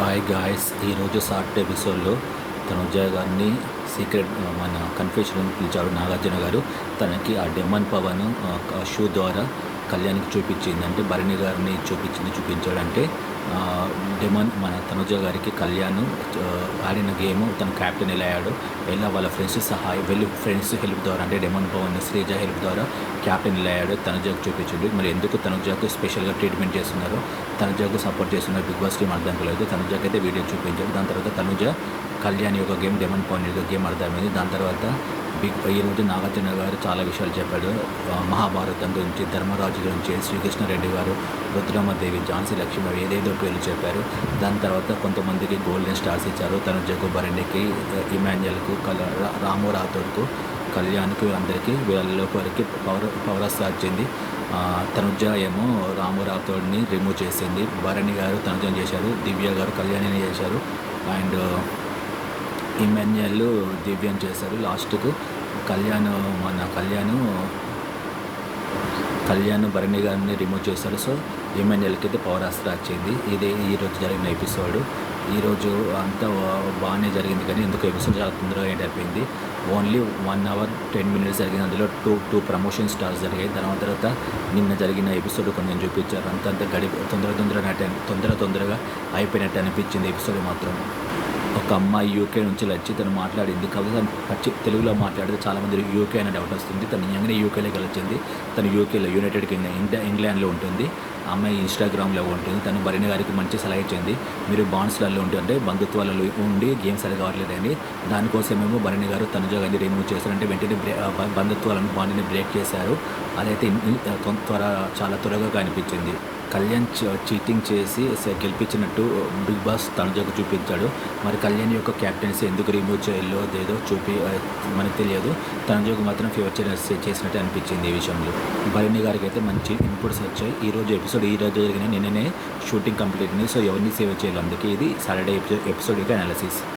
Hi guys, ఈరోజు Saturday ఎపిసోడ్లో తనుజ గారిని సీక్రెట్ మన కన్ఫెషన్ పిలిచాడు నాగార్జున గారు. తనకి ఆ డెమన్ పవన్ షూ ద్వారా కళ్యాణ్కి చూపించింది, అంటే భరణి గారిని చూపించాడంటే డెమన్ మన తనుజ గారికి కళ్యాణ్ ఆడిన గేమ్ తను క్యాప్టెన్ ఎలా అయ్యాడు, ఎలా వాళ్ళ ఫ్రెండ్స్ హెల్ప్ ద్వారా, అంటే డెమన్ పవన్ శ్రీజ హెల్ప్ ద్వారా క్యాప్టెన్ ఎలా అయ్యాడో తనుజకు చూపించింది. మరి ఎందుకు తనుజకు స్పెషల్గా ట్రీట్మెంట్ చేస్తున్నారో, తనుజకు సపోర్ట్ చేస్తున్నారు బిగ్ బాస్ టీం అర్థం కాలేదు. తనుజకి అయితే వీడియో చూపించాడు. దాని తర్వాత తనుజ కళ్యాణ్ యొక్క గేమ్, డెమన్ పవన్ యొక్క గేమ్ అర్థమైంది. దాని తర్వాత ఈరోజు నాగార్జున గారు చాలా విషయాలు చెప్పాడు. మహాభారతం గురించి, ధర్మరాజు గురించి, శ్రీకృష్ణారెడ్డి గారు, రుద్రమ్మదేవి, ఝాన్సీ లక్ష్మి ఏదేదో పేర్లు చెప్పారు. దాని తర్వాత కొంతమందికి గోల్డెన్ స్టార్స్ ఇచ్చారు. తనుజకు, భరణికి, ఇమాన్యుయల్కు, రాము రాథోడ్కు, కళ్యాణ్కి, అందరికీ వీళ్ళకి పవర్ వచ్చింది. తనుజ ఏమో రాము రాథోడ్ని రిమూవ్ చేసింది. భరణి గారు తనుజని చేశారు, దివ్య గారు కళ్యాణిని చేశారు, అండ్ ఇమాన్యుయల్ దివ్యం చేశారు. లాస్ట్కు కళ్యాణ్ భరణి గారిని రిమూవ్ చేశారు. సో ఇమాన్యుయల్కి అయితే పవర్ వచ్చింది. ఇదే ఈరోజు జరిగిన ఎపిసోడ్. ఈరోజు అంతా బాగానే జరిగింది, కానీ ఎందుకు ఎపిసోడ్ చాలా తొందరగా అయిపోయింది. ఓన్లీ 1 hour 10 minutes జరిగింది. అందులో టూ ప్రమోషన్ స్టార్స్ జరిగాయి. దాని తర్వాత నిన్న జరిగిన ఎపిసోడ్ కొంచెం చూపించారు. అంతంత తొందరగా అయిపోయినట్టు అనిపించింది ఎపిసోడ్ మాత్రం. ఒక అమ్మాయి యూకే నుంచి వచ్చి తను మాట్లాడింది, కాకపోతే తను తెలుగులో మాట్లాడితే చాలామంది యూకే అనే డౌట్ వస్తుంది. తను నిజంగానే యూకేలోకి వచ్చింది. తను యూకేలో యునైటెడ్ కింగ్డమ్ ఇంగ్లాండ్లో ఉంటుంది. అమ్మాయి ఇన్స్టాగ్రామ్లో ఉంటుంది. తను భరణి గారికి మంచి సలహా ఇచ్చింది, మీరు బాండ్స్లలో ఉంటుంటే బంధుత్వాలలో ఉండి గేమ్స్ అది కావట్లేదండి. దానికోసమేమో భరణి గారు తనుజ గారిని రిమూవ్ చేశారంటే వెంటనే బాండ్ని బ్రేక్ చేశారు. అదైతే చాలా త్వరగా కనిపించింది. కళ్యాణ్ చీటింగ్ చేసి గెలిపించినట్టు బిగ్ బాస్ తనుజకు చూపించాడు. మరి కళ్యాణ్ యొక్క క్యాప్టెన్సీ ఎందుకు రిమూవ్ చేయాలో ఏదో మనకు తెలియదు. తనుజకు మాత్రం ఫేవర్ చేసినట్టు అనిపించింది ఈ విషయంలో. భరణి గారికి అయితే మంచి ఇన్పుట్స్ వచ్చాయి. ఈరోజు జరిగిన నిన్ననే షూటింగ్ కంప్లీట్ అయింది. సో ఎవరిని సేవ్ చేయాలి, అందుకే ఇది సాటర్డే ఎపిసోడ్ యొక్క అనాలిసిస్.